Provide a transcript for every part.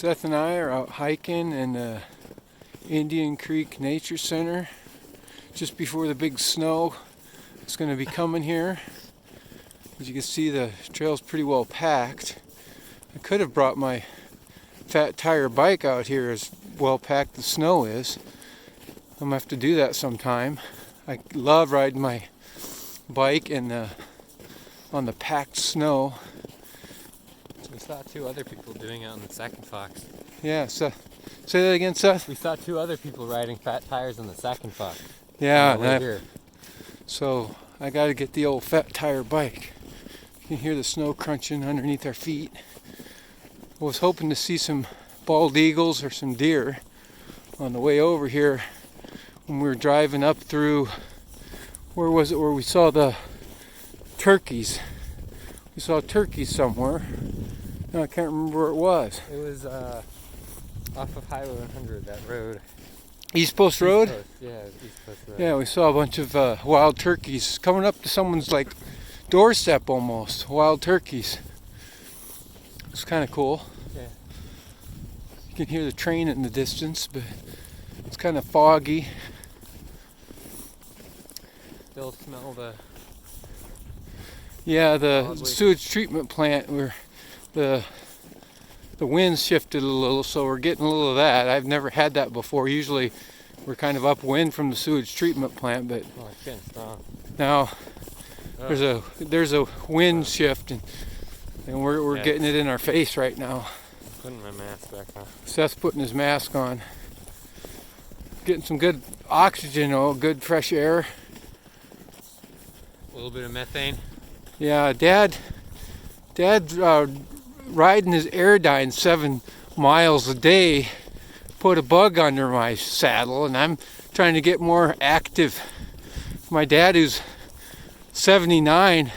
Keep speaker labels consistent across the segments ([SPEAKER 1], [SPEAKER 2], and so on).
[SPEAKER 1] Seth and I are out hiking in the Indian Creek Nature Center just before the big snow is going to be coming here. As you can see, the trail's pretty well packed. I could have brought my fat tire bike out here as well packed the snow is. I'm going to have to do that sometime. I love riding my bike on the packed snow.
[SPEAKER 2] We saw two other people doing it on the second fox.
[SPEAKER 1] Yeah, so say that again, Seth.
[SPEAKER 2] We saw two other people riding fat tires on the second fox.
[SPEAKER 1] Yeah, so I got to get the old fat tire bike. You can hear the snow crunching underneath our feet. I was hoping to see some bald eagles or some deer on the way over here when we were driving up through, where was it where we saw the turkeys? We saw turkeys somewhere. No, I can't remember where it was.
[SPEAKER 2] It was off of Highway 100, that road.
[SPEAKER 1] East Post Road?
[SPEAKER 2] East Coast. Yeah, East Coast Road.
[SPEAKER 1] Yeah, we saw a bunch of wild turkeys coming up to someone's doorstep almost. Wild turkeys. It's kind of cool.
[SPEAKER 2] Yeah.
[SPEAKER 1] You can hear the train in the distance, but it's kind of foggy.
[SPEAKER 2] Still smell the...
[SPEAKER 1] Yeah, the sewage treatment plant where the winds shifted a little, so we're getting a little of that. I've never had that before. Usually we're kind of upwind from the sewage treatment plant, but
[SPEAKER 2] it's getting strong.
[SPEAKER 1] Now there's a wind shift, and we're getting it in our face right now.
[SPEAKER 2] Putting my mask back on.
[SPEAKER 1] Seth's putting his mask on. Getting some good oxygen, good fresh air.
[SPEAKER 2] A little bit of methane.
[SPEAKER 1] Yeah, Dad riding his Airdyne 7 miles a day put a bug under my saddle, and I'm trying to get more active. My dad, who's 79,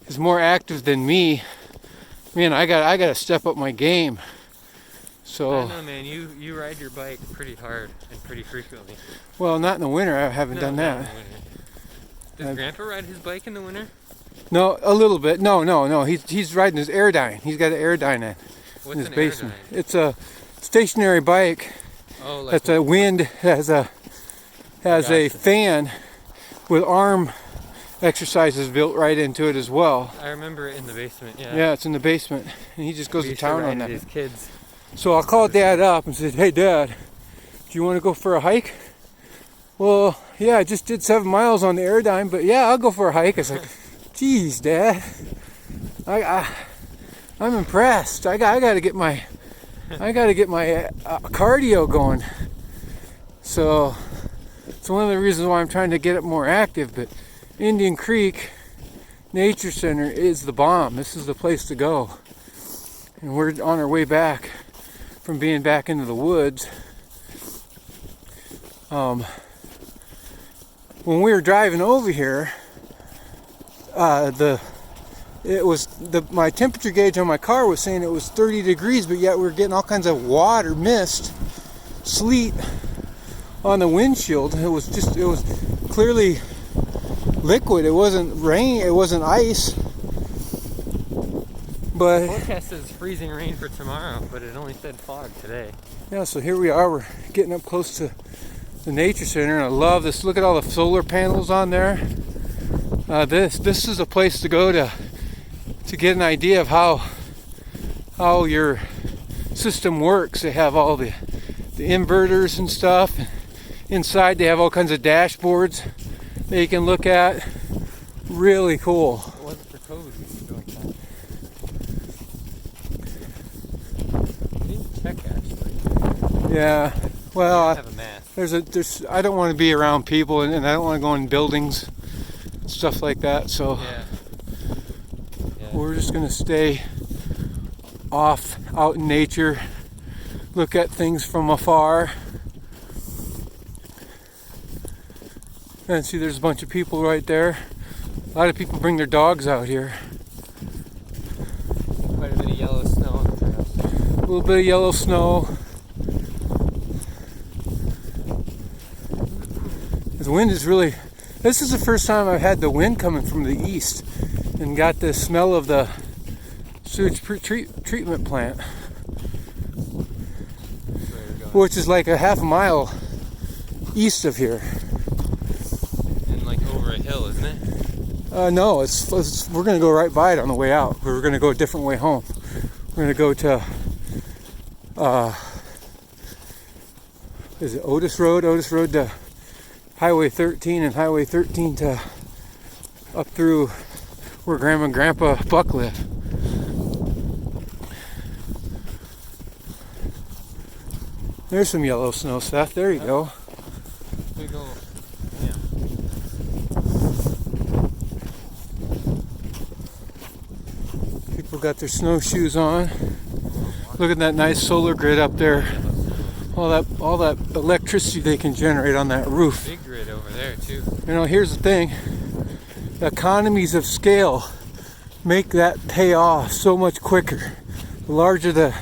[SPEAKER 1] is more active than me. Man, I got to step up my game. So
[SPEAKER 2] I know, man. You ride your bike pretty hard and pretty frequently.
[SPEAKER 1] Well, not in the winter. I haven't done that.
[SPEAKER 2] Does Grandpa ride his bike in the winter?
[SPEAKER 1] No, a little bit. No. He's riding his Airdyne. He's got an Airdyne in his basement.
[SPEAKER 2] Airdyne?
[SPEAKER 1] It's a stationary bike.
[SPEAKER 2] Oh, like
[SPEAKER 1] that's a wind has a fan with arm exercises built right into it as well.
[SPEAKER 2] I remember it in the basement. Yeah.
[SPEAKER 1] Yeah, it's in the basement, and he just goes to town on that.
[SPEAKER 2] His kids.
[SPEAKER 1] So I'll call Dad up and say, "Hey, Dad, do you want to go for a hike?" Well, yeah, I just did 7 miles on the Airdyne, but yeah, I'll go for a hike. I was like, "Geez, Dad, I'm impressed. I got to get my cardio going." So it's one of the reasons why I'm trying to get it more active. But Indian Creek Nature Center is the bomb. This is the place to go, and we're on our way back from being back into the woods. When we were driving over here, my temperature gauge on my car was saying it was 30 degrees, but yet we were getting all kinds of water, mist, sleet on the windshield. It was clearly liquid. It wasn't rain, it wasn't ice. But
[SPEAKER 2] the forecast says freezing rain for tomorrow, but it only said fog today.
[SPEAKER 1] Yeah, so here we are. We're getting up close to the Nature Center, and I love this. Look at all the solar panels on there. This is a place to go to get an idea of how your system works. They have all the inverters and stuff. Inside they have all kinds of dashboards that you can look at. Really cool.
[SPEAKER 2] If it wasn't for COVID, we could go inside. I didn't check actually.
[SPEAKER 1] Yeah. Well,
[SPEAKER 2] I have a mask.
[SPEAKER 1] I don't want to be around people, and I don't want to go in buildings, stuff like that. So we're just gonna stay off, out in nature, look at things from afar. And see, there's a bunch of people right there. A lot of people bring their dogs out here.
[SPEAKER 2] Quite a bit of yellow snow on the trails.
[SPEAKER 1] A little bit of yellow snow. The wind is really... This is the first time I've had the wind coming from the east and got the smell of the sewage treatment plant. which is like a half a mile east of here.
[SPEAKER 2] And like over a hill, isn't it?
[SPEAKER 1] No, we're going to go right by it on the way out. We're going to go a different way home. We're going to go to, is it Otis Road? Otis Road to Highway 13, and Highway 13 to up through where Grandma and Grandpa Buck live. There's some yellow snow, Seth. There you go.
[SPEAKER 2] Big ol', yeah.
[SPEAKER 1] People got their snowshoes on. Look at that nice solar grid up there. All that electricity they can generate on that roof.
[SPEAKER 2] Big grid over there too.
[SPEAKER 1] You know, here's the thing. The economies of scale make that pay off so much quicker. The larger the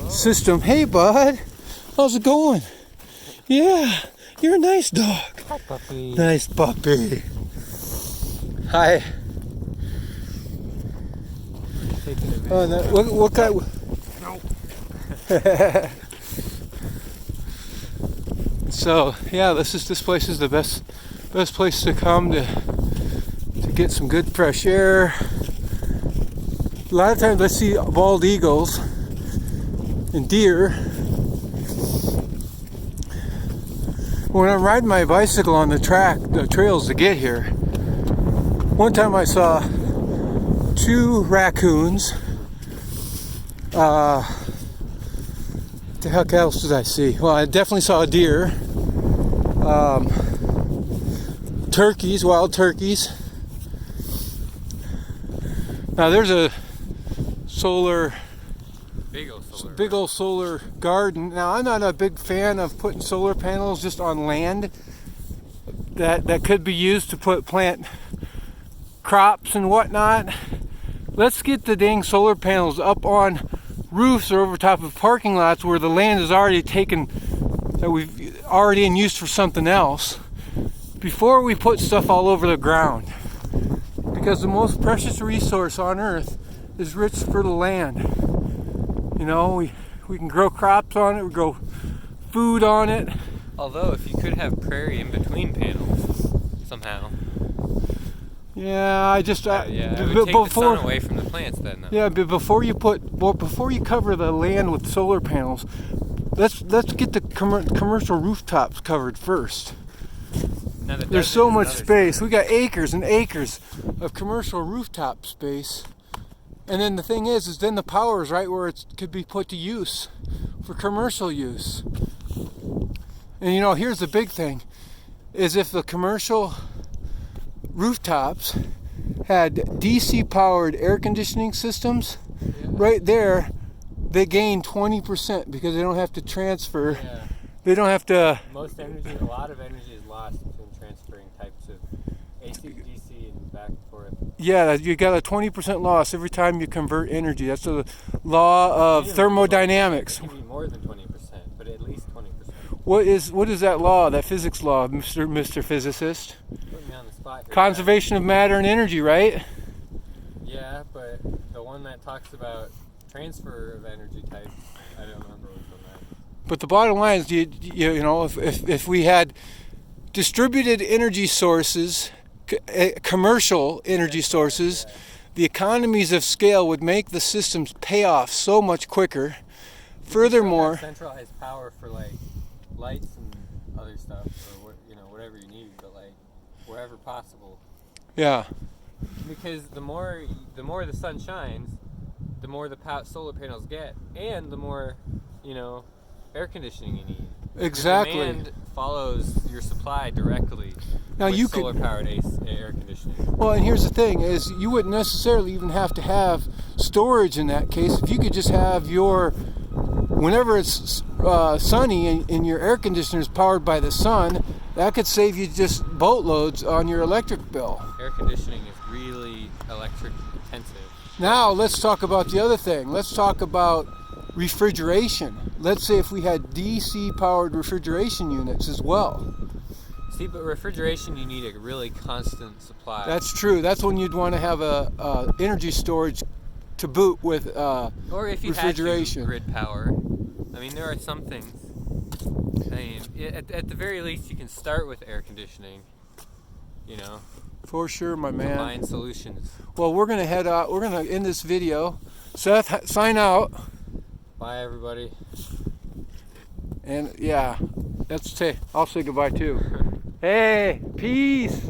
[SPEAKER 1] system. Hey, bud. How's it going? Yeah, you're a nice dog.
[SPEAKER 2] Hi, puppy.
[SPEAKER 1] Nice puppy. Hi. Oh, no, what kind? No. So yeah, this place is the best place to come to get some good fresh air. A lot of times I see bald eagles and deer. When I'm riding my bicycle on the trails to get here, one time I saw 2 raccoons. What the heck else did I see? Well, I definitely saw a deer. Turkeys, wild turkeys. Now there's a big old solar garden. Now I'm not a big fan of putting solar panels just on land that could be used to plant crops and whatnot. Let's get the dang solar panels up on roofs or over top of parking lots where the land is already taken, that we've already in use for something else, before we put stuff all over the ground. Because the most precious resource on earth is rich for the land. You know, we can grow crops on it, we grow food on it.
[SPEAKER 2] Although if you could have prairie in between panels somehow.
[SPEAKER 1] Yeah, it would take
[SPEAKER 2] the sun away from the plants then. Though.
[SPEAKER 1] Yeah, but before you cover the land with solar panels, let's get the commercial rooftops covered first. There's so much space. We got acres and acres of commercial rooftop space. And then the thing is then the power is right where it could be put to use for commercial use. And you know, here's the big thing, is if the commercial rooftops had DC powered air conditioning systems, right there they gain 20% because they don't have to transfer.
[SPEAKER 2] Yeah.
[SPEAKER 1] They don't have to.
[SPEAKER 2] A lot of energy is lost between transferring types of AC, DC, and back and forth.
[SPEAKER 1] Yeah, you got a 20% loss every time you convert energy. That's the law of thermodynamics.
[SPEAKER 2] It can be more than 20%, but at least 20%.
[SPEAKER 1] What is that law? That physics law, Mr. Physicist?
[SPEAKER 2] Put me on the spot here.
[SPEAKER 1] Conservation of matter and energy, right?
[SPEAKER 2] Yeah, but the one that talks about transfer of energy types, I don't remember which one that.
[SPEAKER 1] But the bottom line is, you know, if we had distributed energy sources, commercial energy sources, the economies of scale would make the systems pay off so much quicker. Furthermore,
[SPEAKER 2] centralized power for like lights and other stuff, or whatever you need, but like wherever possible.
[SPEAKER 1] Yeah.
[SPEAKER 2] Because the more the sun shines, the more the solar panels get, and the more air conditioning you need.
[SPEAKER 1] Exactly.
[SPEAKER 2] The demand follows your supply directly.
[SPEAKER 1] Now
[SPEAKER 2] with
[SPEAKER 1] you
[SPEAKER 2] solar powered air conditioning.
[SPEAKER 1] Well, and here's the thing: is you wouldn't necessarily even have to have storage in that case. If you could just have whenever it's sunny and your air conditioner is powered by the sun, that could save you just boatloads on your electric bill.
[SPEAKER 2] Air conditioning is really electric intensive.
[SPEAKER 1] Now let's talk about the other thing. Let's talk about refrigeration. Let's say if we had DC powered refrigeration units as well.
[SPEAKER 2] See, but refrigeration, you need a really constant supply.
[SPEAKER 1] That's true. That's when you'd want to have a energy storage to boot with
[SPEAKER 2] or if you
[SPEAKER 1] refrigeration.
[SPEAKER 2] Had grid power. I mean, there are some things. I mean, at the very least, you can start with air conditioning. You know,
[SPEAKER 1] For sure, my man.
[SPEAKER 2] combined solutions.
[SPEAKER 1] Well, we're gonna head out. We're gonna end this video. Seth, sign out.
[SPEAKER 2] Bye, everybody.
[SPEAKER 1] And yeah, I'll say goodbye too. Hey, peace.